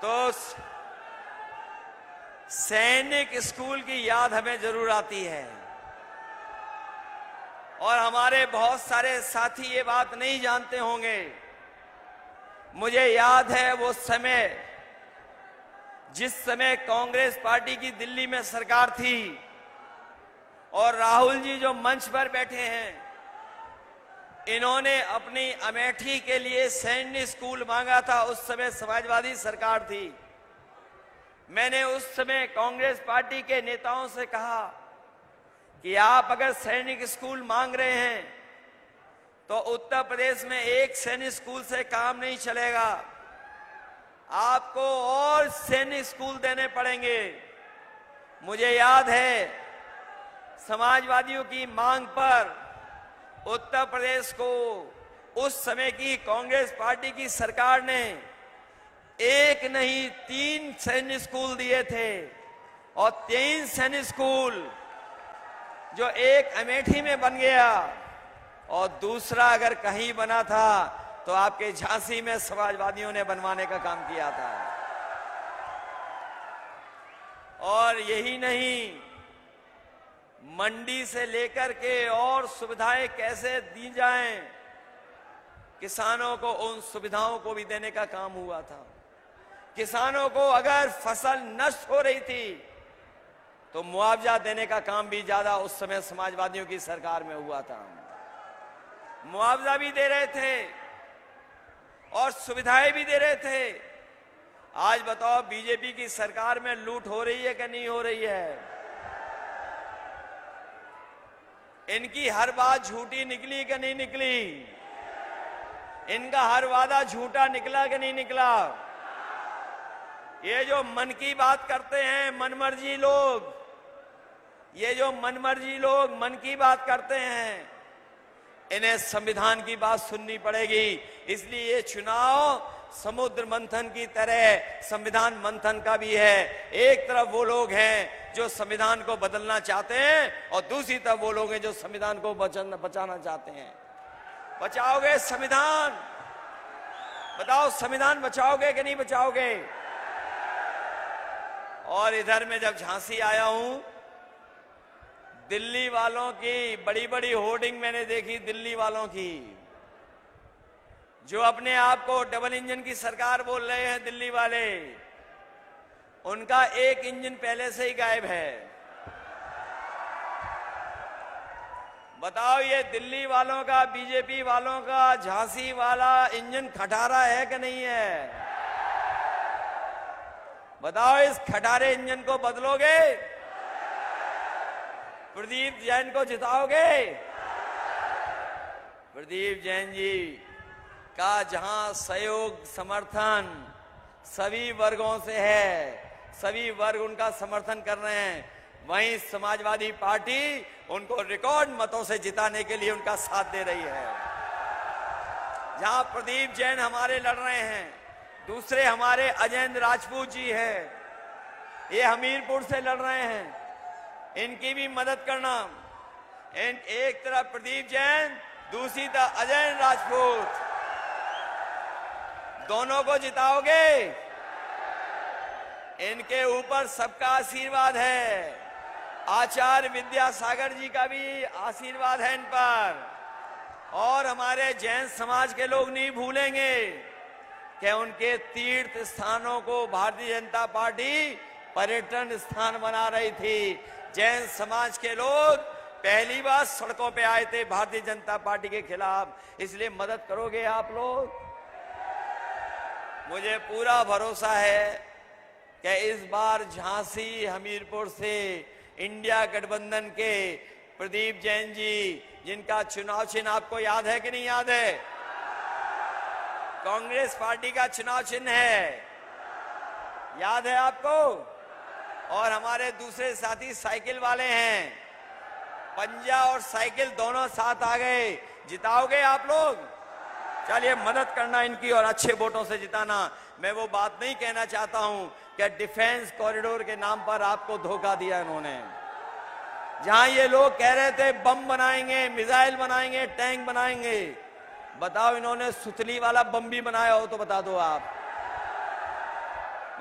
तो सैनिक स्कूल की याद हमें जरूर आती है। और हमारे बहुत सारे साथी ये बात नहीं जानते होंगे, मुझे याद है वो समय जिस समय कांग्रेस पार्टी की दिल्ली में सरकार थी और राहुल जी जो मंच पर बैठे हैं, इन्होंने अपनी अमेठी के लिए सैन्य स्कूल मांगा था। उस समय समाजवादी सरकार थी। मैंने उस समय कांग्रेस पार्टी के नेताओं से कहा कि आप अगर सैनिक स्कूल मांग रहे हैं तो उत्तर प्रदेश में एक सैनिक स्कूल से काम नहीं चलेगा, आपको और सैनिक स्कूल देने पड़ेंगे। मुझे याद है, समाजवादियों की मांग पर उत्तर प्रदेश को उस समय की कांग्रेस पार्टी की सरकार ने एक नहीं 3 सैनिक स्कूल दिए थे। और 3 सैनिक स्कूल, जो एक अमेठी में बन गया और दूसरा अगर कहीं बना था तो आपके झांसी में समाजवादियों ने बनवाने का काम किया था। और यही नहीं, मंडी से लेकर के और सुविधाएं कैसे दी जाएं, किसानों को उन सुविधाओं को भी देने का काम हुआ था। किसानों को अगर फसल नष्ट हो रही थी तो मुआवजा देने का काम भी ज्यादा उस समय समाजवादियों की सरकार में हुआ था। मुआवजा भी दे रहे थे। और सुविधाएं भी दे रहे थे। आज बताओ बीजेपी की सरकार में लूट हो रही है कि नहीं हो रही है? इनकी हर बात झूठी निकली कि नहीं निकली? इनका हर वादा झूठा निकला कि नहीं निकला? ये जो मन की बात करते हैं मनमर्जी लोग, ये जो मनमर्जी लोग मन की बात करते हैं, इन्हें संविधान की बात सुननी पड़ेगी। इसलिए ये चुनाव समुद्र मंथन की तरह संविधान मंथन का भी है। एक तरफ वो लोग हैं जो संविधान को बदलना चाहते हैं और दूसरी तरफ वो लोग हैं जो संविधान को बचाना चाहते हैं। बचाओगे संविधान? बताओ संविधान बचाओगे कि नहीं बचाओगे? और इधर में जब झांसी आया हूं, दिल्ली वालों की बड़ी बड़ी होर्डिंग मैंने देखी, दिल्ली वालों की, जो अपने आप को डबल इंजन की सरकार बोल रहे हैं। दिल्ली वाले, उनका एक इंजन पहले से ही गायब है। बताओ ये दिल्ली वालों का, बीजेपी वालों का झांसी वाला इंजन खटारा है कि नहीं है? बताओ इस खटारे इंजन को बदलोगे? प्रदीप जैन को जिताओगे? प्रदीप जैन जी का जहां सहयोग समर्थन सभी वर्गों से है, सभी वर्ग उनका समर्थन कर रहे हैं, वहीं समाजवादी पार्टी उनको रिकॉर्ड मतों से जिताने के लिए उनका साथ दे रही है। जहां प्रदीप जैन हमारे लड़ रहे हैं, दूसरे हमारे अजयेंद्र राजपूत जी हैं, ये हमीरपुर से लड़ रहे हैं, इनकी भी मदद करना। एक तरफ प्रदीप जैन, दूसरी तरफ अजयेंद्र राजपूत, दोनों को जिताओगे? इनके ऊपर सबका आशीर्वाद है, आचार्य विद्यासागर जी का भी आशीर्वाद है इन पर। और हमारे जैन समाज के लोग नहीं भूलेंगे कि उनके तीर्थ स्थानों को भारतीय जनता पार्टी पर्यटन स्थान बना रही थी। जैन समाज के लोग पहली बार सड़कों पे आए थे भारतीय जनता पार्टी के खिलाफ। इसलिए मदद करोगे आप लोग? मुझे पूरा भरोसा है कि इस बार झांसी हमीरपुर से इंडिया गठबंधन के प्रदीप जैन जी, जिनका चुनाव चिन्ह आपको याद है कि नहीं याद है? कांग्रेस पार्टी का चुनाव चिन्ह है, याद है आपको? और हमारे दूसरे साथी साइकिल वाले हैं, पंजा और साइकिल दोनों साथ आ गए। जिताओगे आप लोग? चलिए मदद करना इनकी और अच्छे वोटों से जिताना। मैं वो बात नहीं कहना चाहता हूं कि डिफेंस कॉरिडोर के नाम पर आपको धोखा दिया इन्होंने। जहां ये लोग कह रहे थे बम बनाएंगे, मिसाइल बनाएंगे, टैंक बनाएंगे, बताओ इन्होंने सुतली वाला बम भी बनाया हो तो बता दो आप।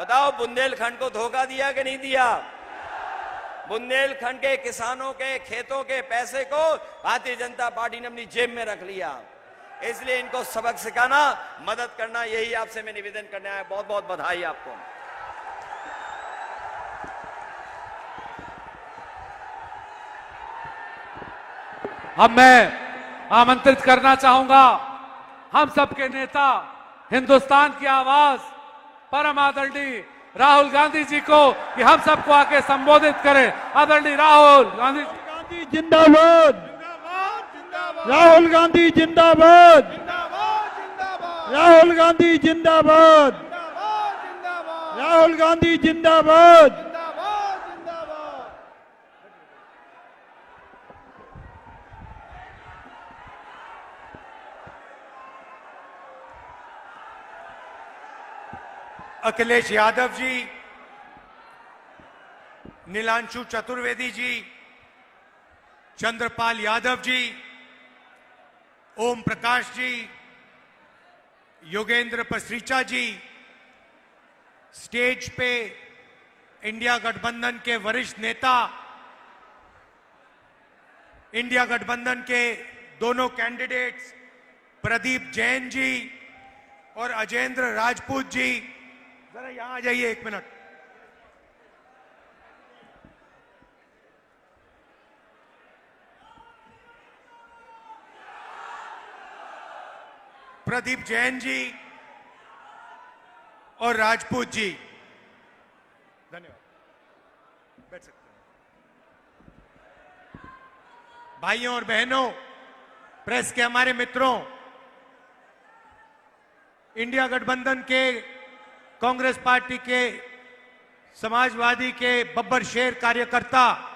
बताओ बुंदेलखंड को धोखा दिया कि नहीं दिया? बुंदेलखंड के किसानों के खेतों के पैसे को भारतीय जनता पार्टी ने अपनी जेब में रख लिया। इसलिए इनको सबक सिखाना, मदद करना, यही आपसे मैं निवेदन करने आया। बहुत बहुत बधाई आपको। अब मैं आमंत्रित करना चाहूंगा हम सबके नेता, हिंदुस्तान की आवाज, परम आदरणीय राहुल गांधी जी को कि हम सबको आके संबोधित करें। आदरणीय राहुल गांधी जिंदाबाद, राहुल गांधी जिंदाबाद, राहुल गांधी जिंदाबाद, राहुल गांधी जिंदाबाद। अखिलेश यादव जी, नीलांशु चतुर्वेदी जी, चंद्रपाल यादव जी, ओम प्रकाश जी, योगेंद्र पसरीचा जी, स्टेज पे इंडिया गठबंधन के वरिष्ठ नेता, इंडिया गठबंधन के दोनों कैंडिडेट्स प्रदीप जैन जी और अजयेंद्र राजपूत जी, जरा यहां आ जाइए एक मिनट। प्रदीप जैन जी, और राजपूत जी। धन्यवाद, बैठ सकते हैं। भाइयों और बहनों, प्रेस के हमारे मित्रों, इंडिया गठबंधन के, कांग्रेस पार्टी के, समाजवादी के बब्बर शेर कार्यकर्ता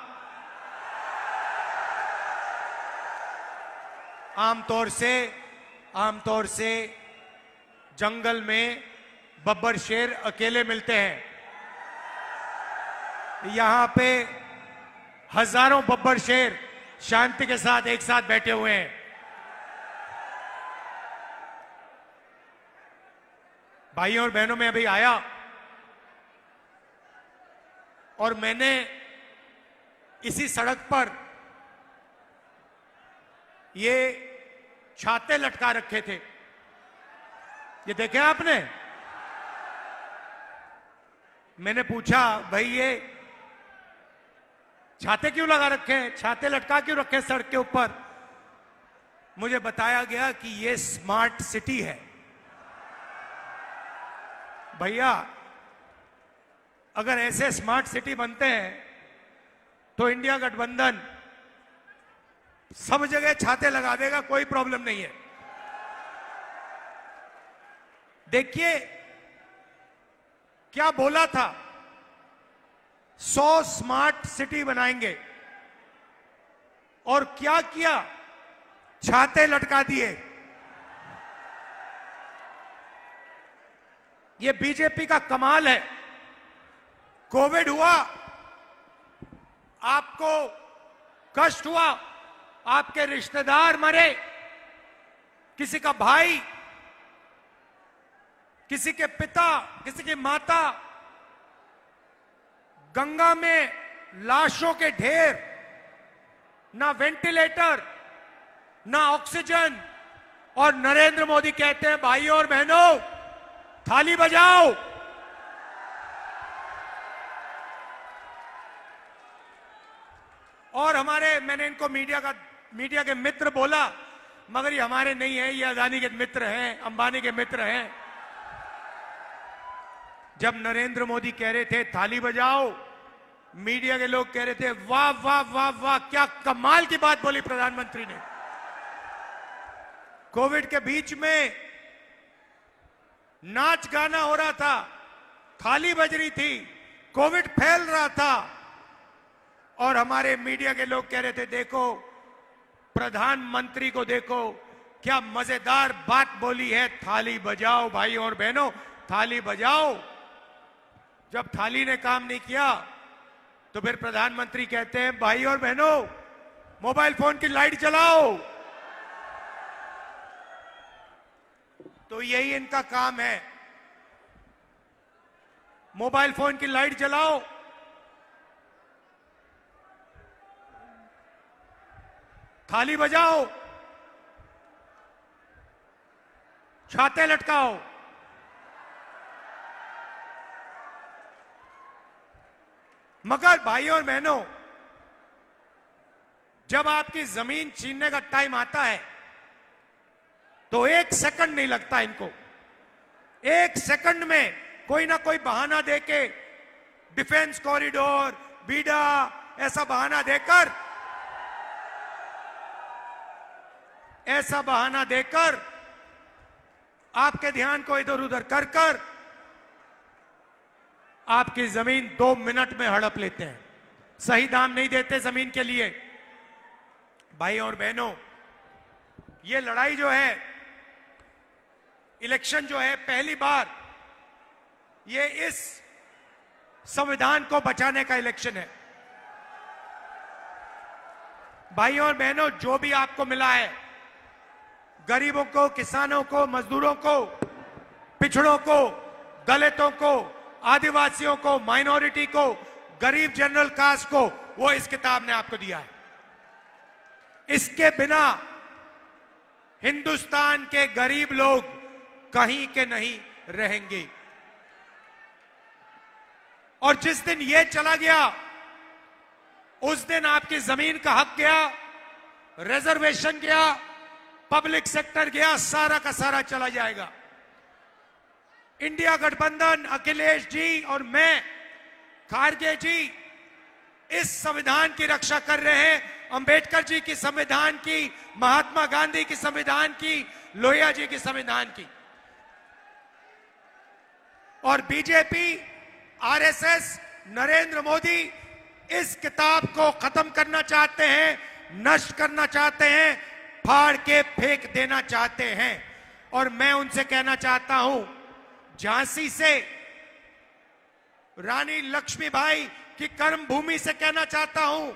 आमतौर से जंगल में बब्बर शेर अकेले मिलते हैं। यहां पे हजारों बब्बर शेर शांति के साथ एक साथ बैठे हुए हैं। भाइयों और बहनों, मैं अभी आया और मैंने इसी सड़क पर ये छाते लटका रखे थे, ये देखे आपने? मैंने पूछा, भाई ये छाते क्यों लगा रखे हैं, छाते लटका क्यों रखे हैं सड़क के ऊपर? मुझे बताया गया कि ये स्मार्ट सिटी है। भैया, अगर ऐसे स्मार्ट सिटी बनते हैं तो इंडिया गठबंधन सब जगह छाते लगा देगा, कोई प्रॉब्लम नहीं है। देखिए क्या बोला था, 100 स्मार्ट सिटी बनाएंगे, और क्या किया, छाते लटका दिए। ये बीजेपी का कमाल है। कोविड हुआ, आपको कष्ट हुआ, आपके रिश्तेदार मरे, किसी का भाई, किसी के पिता, किसी की माता, गंगा में लाशों के ढेर, ना वेंटिलेटर, ना ऑक्सीजन, और नरेंद्र मोदी कहते हैं, भाइयों और बहनों थाली बजाओ। और मैंने इनको मीडिया के मित्र बोला, मगर ये हमारे नहीं है, ये अदानी के मित्र हैं, अंबानी के मित्र हैं। जब नरेंद्र मोदी कह रहे थे थाली बजाओ, मीडिया के लोग कह रहे थे वाह वाह वाह वाह, क्या कमाल की बात बोली प्रधानमंत्री ने। कोविड के बीच में नाच गाना हो रहा था, थाली बज रही थी, कोविड फैल रहा था, और हमारे मीडिया के लोग कह रहे थे देखो प्रधानमंत्री को, देखो क्या मजेदार बात बोली है, थाली बजाओ भाइयों और बहनों, थाली बजाओ। जब थाली ने काम नहीं किया तो फिर प्रधानमंत्री कहते हैं, भाइयों और बहनों मोबाइल फोन की लाइट जलाओ। तो यही इनका काम है, मोबाइल फोन की लाइट जलाओ, थाली बजाओ, छाते लटकाओ। मगर भाइयों और बहनों, जब आपकी जमीन छीनने का टाइम आता है तो 1 सेकंड नहीं लगता इनको। 1 सेकंड में कोई ना कोई बहाना देके, डिफेंस कॉरिडोर, बीडा, ऐसा बहाना देकर आपके ध्यान को इधर उधर कर आपकी जमीन 2 मिनट में हड़प लेते हैं। सही दाम नहीं देते जमीन के लिए। भाइयों और बहनों, ये लड़ाई जो है, इलेक्शन जो है, पहली बार ये इस संविधान को बचाने का इलेक्शन है। भाइयों और बहनों, जो भी आपको मिला है, गरीबों को, किसानों को, मजदूरों को, पिछड़ों को, दलितों को, आदिवासियों को, माइनॉरिटी को, गरीब जनरल कास्ट को, वो इस किताब ने आपको दिया है। इसके बिना हिंदुस्तान के गरीब लोग कहीं के नहीं रहेंगे। और जिस दिन ये चला गया, उस दिन आपकी जमीन का हक गया, रिजर्वेशन गया, पब्लिक सेक्टर गया, सारा का सारा चला जाएगा। इंडिया गठबंधन, अखिलेश जी और मैं, खारगे जी इस संविधान की रक्षा कर रहे हैं, अंबेडकर जी की संविधान की, महात्मा गांधी की संविधान की, लोहिया जी की संविधान की। और बीजेपी, आरएसएस, नरेंद्र मोदी इस किताब को खत्म करना चाहते हैं, नष्ट करना चाहते हैं, फाड़ के फेंक देना चाहते हैं। और मैं उनसे कहना चाहता हूं, झांसी से रानी लक्ष्मीबाई की कर्म भूमि से कहना चाहता हूं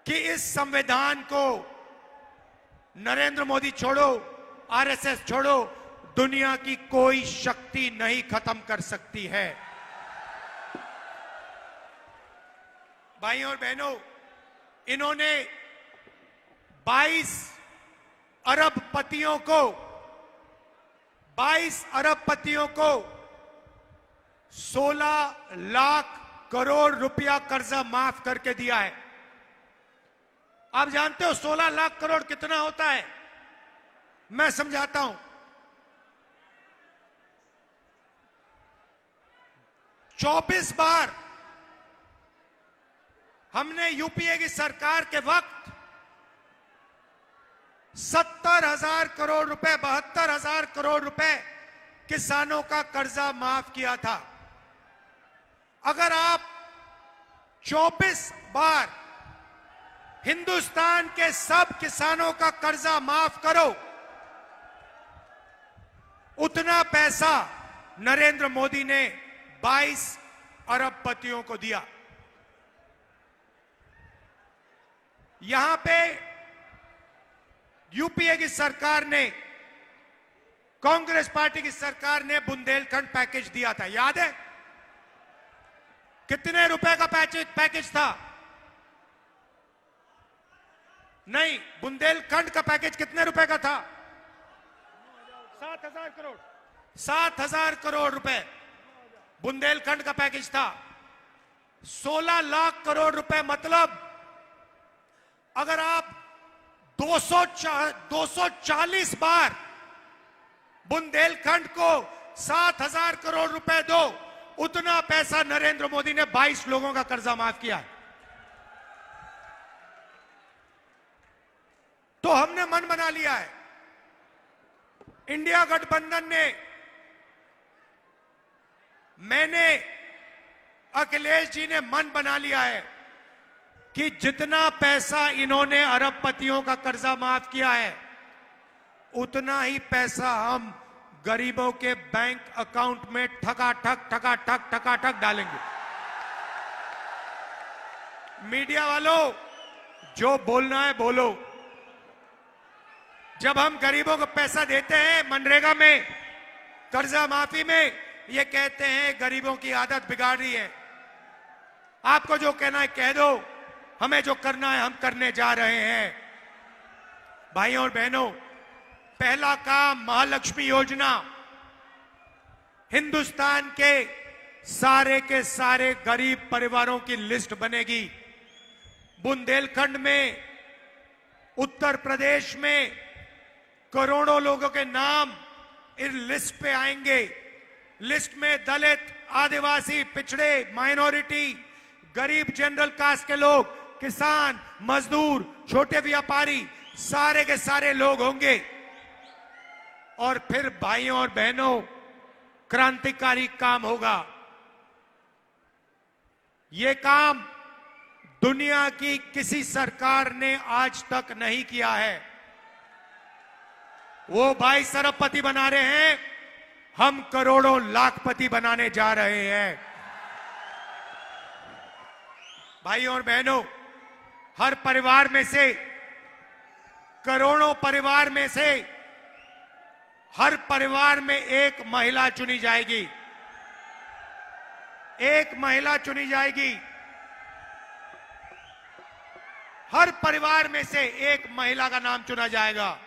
कि इस संविधान को नरेंद्र मोदी छोड़ो, आरएसएस छोड़ो, दुनिया की कोई शक्ति नहीं खत्म कर सकती है। भाइयों और बहनों, इन्होंने 22 अरबपतियों को 16 लाख करोड़ रुपया कर्जा माफ करके दिया है। आप जानते हो 16 लाख करोड़ कितना होता है? मैं समझाता हूं। 24 बार हमने यूपीए की सरकार के वक्त 70,000 करोड़ रुपए, 72,000 करोड़ रुपए किसानों का कर्जा माफ किया था। अगर आप 24 बार हिंदुस्तान के सब किसानों का कर्जा माफ करो, उतना पैसा नरेंद्र मोदी ने 22 अरबपतियों को दिया। यहां पे यूपीए की सरकार ने, कांग्रेस पार्टी की सरकार ने बुंदेलखंड पैकेज दिया था, याद है? कितने रुपए का पैकेज था? नहीं, बुंदेलखंड का पैकेज कितने रुपए का था? 7,000 करोड़। 7,000 करोड़ रुपए बुंदेलखंड का पैकेज था। 16 लाख करोड़ रुपए, मतलब अगर आप 240 बार बुंदेलखंड को 7,000 करोड़ रुपए दो, उतना पैसा नरेंद्र मोदी ने 22 लोगों का कर्जा माफ किया। तो हमने मन बना लिया है, इंडिया गठबंधन ने, मैंने, अखिलेश जी ने मन बना लिया है कि जितना पैसा इन्होंने अरबपतियों का कर्जा माफ किया है, उतना ही पैसा हम गरीबों के बैंक अकाउंट में ठकाठक डालेंगे। मीडिया वालों, जो बोलना है बोलो। जब हम गरीबों को पैसा देते हैं मनरेगा में, कर्जा माफी में, ये कहते हैं गरीबों की आदत बिगाड़ रही है। आपको जो कहना है कह दो, हमें जो करना है हम करने जा रहे हैं। भाइयों और बहनों, पहला काम महालक्ष्मी योजना, हिंदुस्तान के सारे गरीब परिवारों की लिस्ट बनेगी। बुंदेलखंड में, उत्तर प्रदेश में करोड़ों लोगों के नाम इस लिस्ट पे आएंगे। लिस्ट में दलित, आदिवासी, पिछड़े, माइनॉरिटी, गरीब, जनरल कास्ट के लोग, किसान, मजदूर, छोटे व्यापारी, सारे के सारे लोग होंगे। और फिर भाइयों और बहनों, क्रांतिकारी काम होगा। यह काम दुनिया की किसी सरकार ने आज तक नहीं किया है। वो 22 अरबपति बना रहे हैं, हम करोड़ों लाखपति बनाने जा रहे हैं। भाइयों और बहनों, हर परिवार में से, करोड़ों परिवार में से, हर परिवार में एक महिला चुनी जाएगी। एक महिला चुनी जाएगी। हर परिवार में से एक महिला का नाम चुना जाएगा।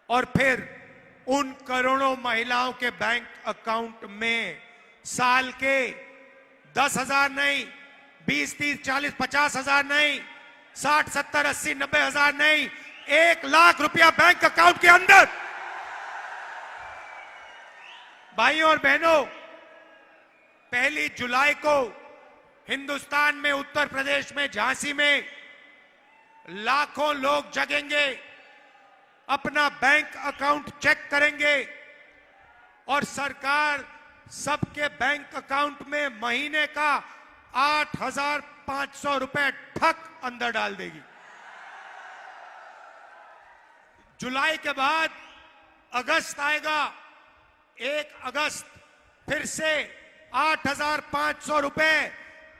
और फिर उन करोड़ों महिलाओं के बैंक अकाउंट में साल के 10,000 नहीं, 20, 30, 40, 50,000 नहीं, 60, 70, 80, 90,000 नहीं, 1 लाख रुपया बैंक अकाउंट के अंदर भाइयों और बहनों, 1 जुलाई को हिंदुस्तान में, उत्तर प्रदेश में, झांसी में लाखों लोग जगेंगे, अपना बैंक अकाउंट चेक करेंगे और सरकार सबके बैंक अकाउंट में महीने का 8,500 रुपए ठक अंदर डाल देगी। जुलाई के बाद अगस्त आएगा, 1 अगस्त फिर से 8,500 रुपए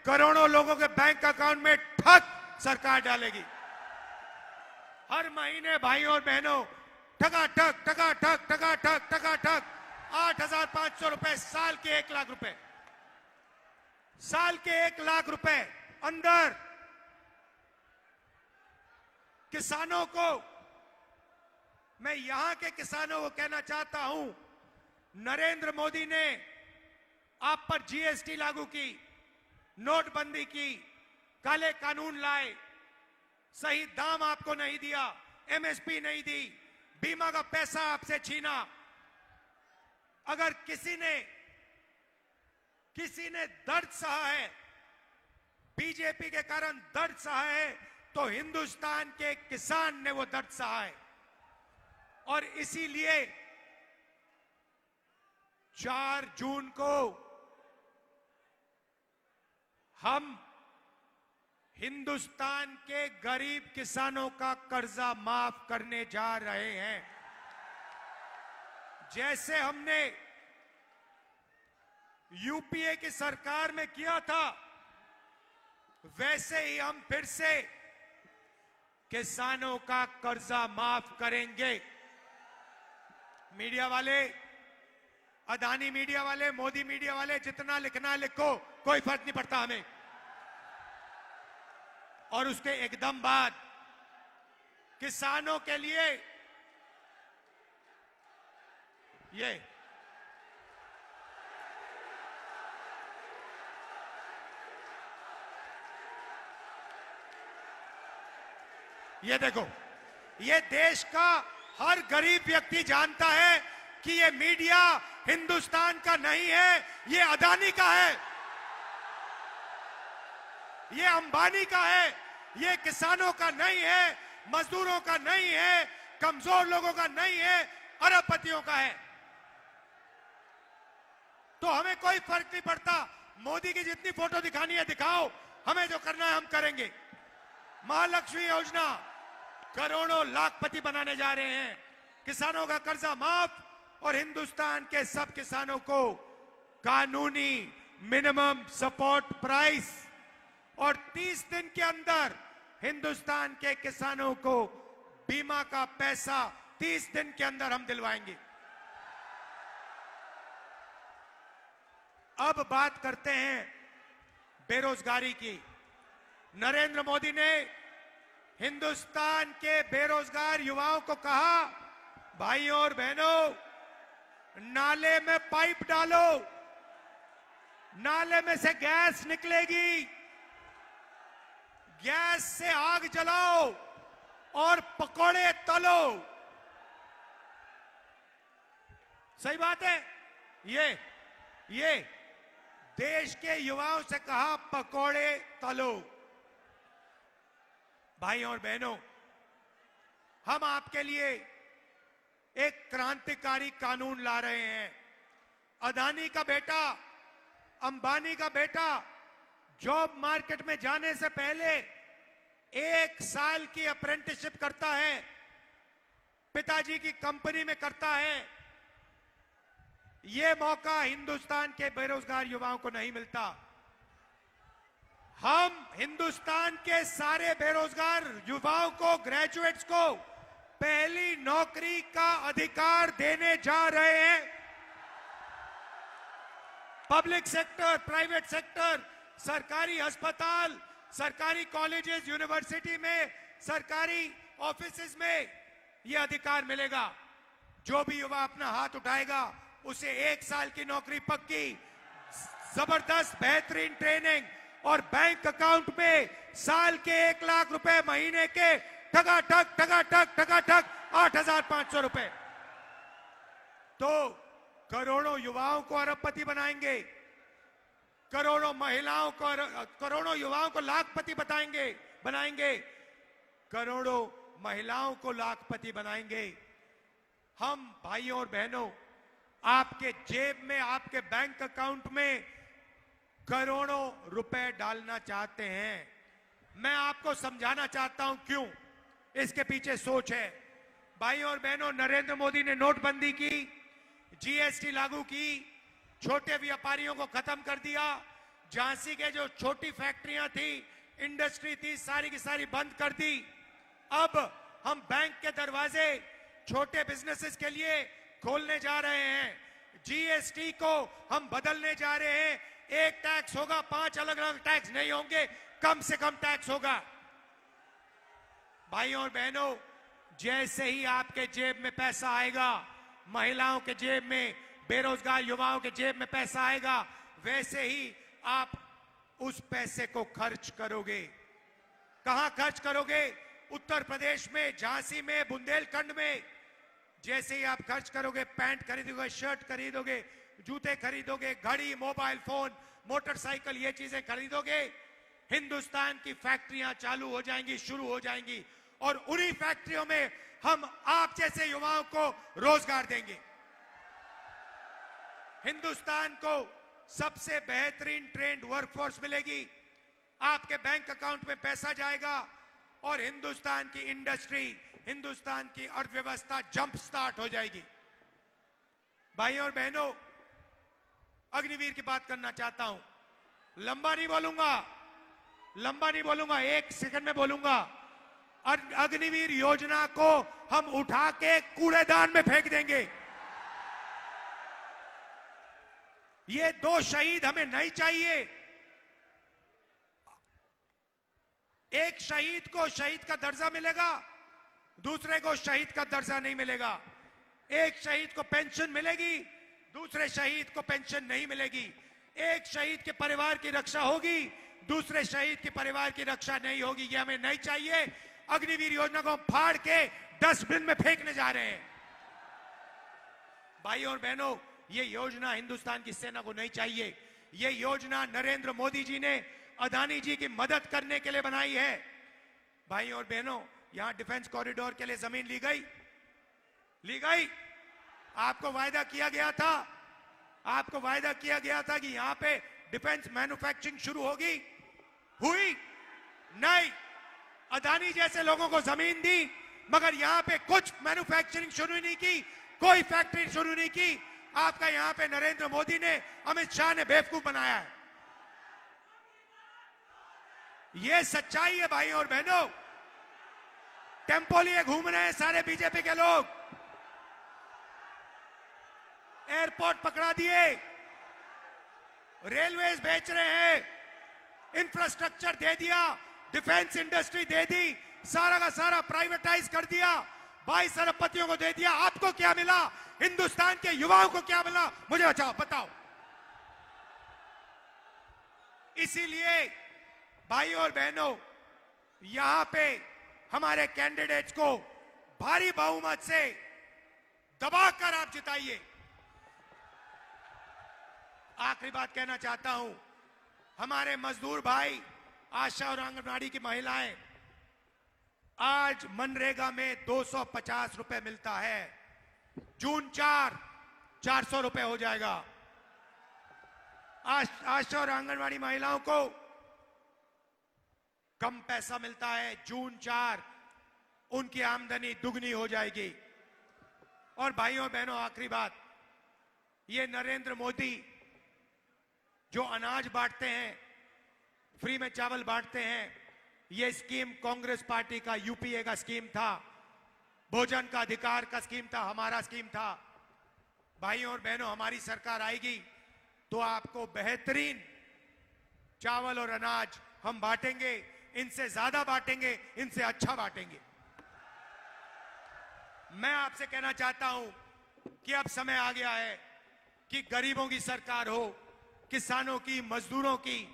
करोड़ों लोगों के बैंक अकाउंट में ठक सरकार डालेगी। हर महीने भाइयों और बहनों ठगाठक ठगाठक ठगाठक ठगाठक 8,500 रुपए, साल के 1 लाख रुपए, साल के 1 लाख रुपए अंदर। किसानों को, मैं यहां के किसानों को कहना चाहता हूं, नरेंद्र मोदी ने आप पर जीएसटी लागू की, नोटबंदी की, काले कानून लाए, सही दाम आपको नहीं दिया, एमएसपी नहीं दी, बीमा का पैसा आपसे छीना। अगर किसी ने दर्द सहा है, बीजेपी के कारण दर्द सहा है, तो हिंदुस्तान के किसान ने वो दर्द सहा है। और इसीलिए 4 जून को हम हिंदुस्तान के गरीब किसानों का कर्जा माफ करने जा रहे हैं। जैसे हमने यूपीए की सरकार में किया था, वैसे ही हम फिर से किसानों का कर्जा माफ करेंगे। मीडिया वाले, अदानी मीडिया वाले, मोदी मीडिया वाले, जितना लिखना लिखो, कोई फर्क नहीं पड़ता हमें। और उसके एकदम बाद किसानों के लिए ये देखो, ये देश का हर गरीब व्यक्ति जानता है कि ये मीडिया हिंदुस्तान का नहीं है, ये अदानी का है, ये अंबानी का है, ये किसानों का नहीं है, मजदूरों का नहीं है, कमजोर लोगों का नहीं है, अरबपतियों का है। तो हमें कोई फर्क नहीं पड़ता, मोदी की जितनी फोटो दिखानी है दिखाओ, हमें जो करना है हम करेंगे। महालक्ष्मी योजना करोड़ों लाखपति बनाने जा रहे हैं, किसानों का कर्जा माफ और हिंदुस्तान के सब किसानों को कानूनी मिनिमम सपोर्ट प्राइस, और 30 दिन के अंदर हिंदुस्तान के किसानों को बीमा का पैसा 30 दिन के अंदर हम दिलवाएंगे। अब बात करते हैं बेरोजगारी की। नरेंद्र मोदी ने हिंदुस्तान के बेरोजगार युवाओं को कहा, भाइयों और बहनों, नाले में पाइप डालो, नाले में से गैस निकलेगी, गैस से आग जलाओ और पकोड़े तलो। सही बात है, ये देश के युवाओं से कहा, पकोड़े तलो। भाइयों और बहनों, हम आपके लिए एक क्रांतिकारी कानून ला रहे हैं। अदानी का बेटा, अंबानी का बेटा जॉब मार्केट में जाने से पहले 1 साल की अप्रेंटिसशिप करता है, पिताजी की कंपनी में करता है। यह मौका हिंदुस्तान के बेरोजगार युवाओं को नहीं मिलता। हम हिंदुस्तान के सारे बेरोजगार युवाओं को, ग्रेजुएट्स को पहली नौकरी का अधिकार देने जा रहे हैं। पब्लिक सेक्टर, प्राइवेट सेक्टर, सरकारी अस्पताल, सरकारी कॉलेजेस, यूनिवर्सिटी में, सरकारी ऑफिसेज में यह अधिकार मिलेगा। जो भी युवा अपना हाथ उठाएगा उसे 1 साल की नौकरी पक्की, जबरदस्त बेहतरीन ट्रेनिंग और बैंक अकाउंट में साल के 1 लाख रुपए, महीने के ठगाठक 8,500 रुपए। तो करोड़ों युवाओं को अरबपति बनाएंगे, करोड़ों युवाओं को लाखपति बनाएंगे, करोड़ों महिलाओं को लाखपति बनाएंगे। हम भाइयों और बहनों, आपके जेब में, आपके बैंक अकाउंट में करोड़ों रुपए डालना चाहते हैं। मैं आपको समझाना चाहता हूं क्यों इसके पीछे सोच है। भाइयों और बहनों, नरेंद्र मोदी ने नोटबंदी की, जीएसटी लागू की, छोटे व्यापारियों को खत्म कर दिया, झांसी के जो छोटी फैक्ट्रियां थी, इंडस्ट्री थी, सारी की सारी बंद कर दी। अब हम बैंक के दरवाजे छोटे बिजनेसेस के लिए खोलने जा रहे हैं। जीएसटी को हम बदलने जा रहे हैं। एक टैक्स होगा, 5 अलग अलग टैक्स नहीं होंगे, कम से कम टैक्स होगा। भाइयों और बहनों, जैसे ही आपके जेब में पैसा आएगा, महिलाओं के जेब में, बेरोजगार युवाओं के जेब में पैसा आएगा, वैसे ही आप उस पैसे को खर्च करोगे। कहां खर्च करोगे? उत्तर प्रदेश में, झांसी में, बुंदेलखंड में। जैसे ही आप खर्च करोगे, पैंट खरीदोगे, शर्ट खरीदोगे, जूते खरीदोगे, घड़ी, मोबाइल फोन, मोटरसाइकिल, ये चीजें खरीदोगे, हिंदुस्तान की फैक्ट्रियां चालू हो जाएंगी, शुरू हो जाएंगी, और उन्हीं फैक्ट्रियों में हम आप जैसे युवाओं को रोजगार देंगे। हिंदुस्तान को सबसे बेहतरीन ट्रेंड वर्कफोर्स मिलेगी, आपके बैंक अकाउंट में पैसा जाएगा, और हिंदुस्तान की इंडस्ट्री, हिंदुस्तान की अर्थव्यवस्था जंप स्टार्ट हो जाएगी। भाइयों और बहनों, अग्निवीर की बात करना चाहता हूं। लंबा नहीं बोलूंगा, 1 सेकंड में बोलूंगा। अग्निवीर योजना को हम उठा के कूड़ेदान में फेंक देंगे। ये 2 शहीद हमें नहीं चाहिए। एक शहीद को शहीद का दर्जा मिलेगा, दूसरे को शहीद का दर्जा नहीं मिलेगा। एक शहीद को पेंशन मिलेगी, दूसरे शहीद को पेंशन नहीं मिलेगी। एक शहीद के परिवार की रक्षा होगी, दूसरे शहीद के परिवार की रक्षा नहीं होगी। ये हमें नहीं चाहिए। अग्निवीर योजना को फाड़ के डस्टबिन में फेंकने जा रहे हैं। भाइयों और बहनों, ये योजना हिंदुस्तान की सेना को नहीं चाहिए। ये योजना नरेंद्र मोदी जी ने अदानी जी की मदद करने के लिए बनाई है। भाइयों और बहनों, यहां डिफेंस कॉरिडोर के लिए जमीन ली गई। आपको वायदा किया गया था कि यहां पे डिफेंस मैन्युफैक्चरिंग शुरू होगी, हुई नहीं। अदानी जैसे लोगों को जमीन दी, मगर यहां पे कुछ मैन्युफैक्चरिंग शुरू नहीं की, कोई फैक्ट्री शुरू नहीं की। आपका यहां पे नरेंद्र मोदी ने, अमित शाह ने बेवकूफ बनाया है। ये सच्चाई है भाइयों और बहनों। टेम्पो लिए घूम रहे हैं सारे बीजेपी के लोग, एयरपोर्ट पकड़ा दिए, रेलवेज बेच रहे हैं, इंफ्रास्ट्रक्चर दे दिया, डिफेंस इंडस्ट्री दे दी, सारा का सारा प्राइवेटाइज कर दिया, 22 अरबपतियों को दे दिया। आपको क्या मिला? हिंदुस्तान के युवाओं को क्या मिला? मुझे बताओ। इसीलिए भाइयों और बहनों, यहां पे हमारे कैंडिडेट्स को भारी बहुमत से दबाकर आप जिताइए। आखिरी बात कहना चाहता हूं, हमारे मजदूर भाई, आशा और आंगनबाड़ी की महिलाएं, आज मनरेगा में 250 रुपए मिलता है, जून 400 रुपए हो जाएगा। आशा और आंगनबाड़ी महिलाओं को कम पैसा मिलता है, जून 4 उनकी आमदनी दुगनी हो जाएगी। और भाइयों और बहनों, आखिरी बात, ये नरेंद्र मोदी जो अनाज बांटते हैं, फ्री में चावल बांटते हैं, ये स्कीम कांग्रेस पार्टी का यूपीए का स्कीम था, भोजन का अधिकार का स्कीम था, हमारा स्कीम था। भाइयों और बहनों, हमारी सरकार आएगी तो आपको बेहतरीन चावल और अनाज हम बांटेंगे, इनसे ज्यादा बांटेंगे, इनसे अच्छा बांटेंगे। मैं आपसे कहना चाहता हूं कि अब समय आ गया है कि गरीबों की सरकार हो, किसानों की, मजदूरों की,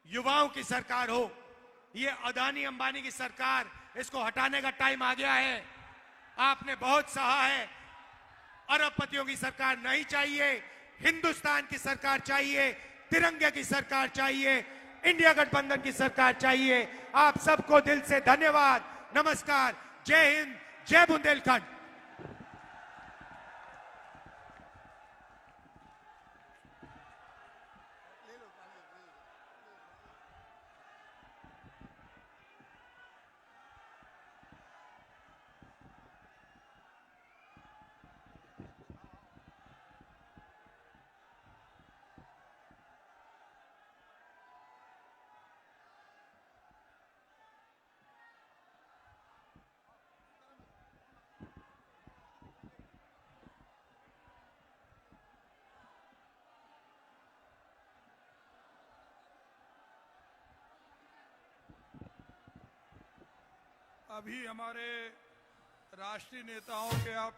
युवाओं की सरकार हो। ये अदानी अंबानी की सरकार, इसको हटाने का टाइम आ गया है। आपने बहुत सहा है, अरबपतियों की सरकार नहीं चाहिए, हिंदुस्तान की सरकार चाहिए, तिरंगे की सरकार चाहिए, इंडिया गठबंधन की सरकार चाहिए। आप सबको दिल से धन्यवाद, नमस्कार, जय हिंद, जय बुंदेलखंड। अभी हमारे राष्ट्रीय नेताओं के आप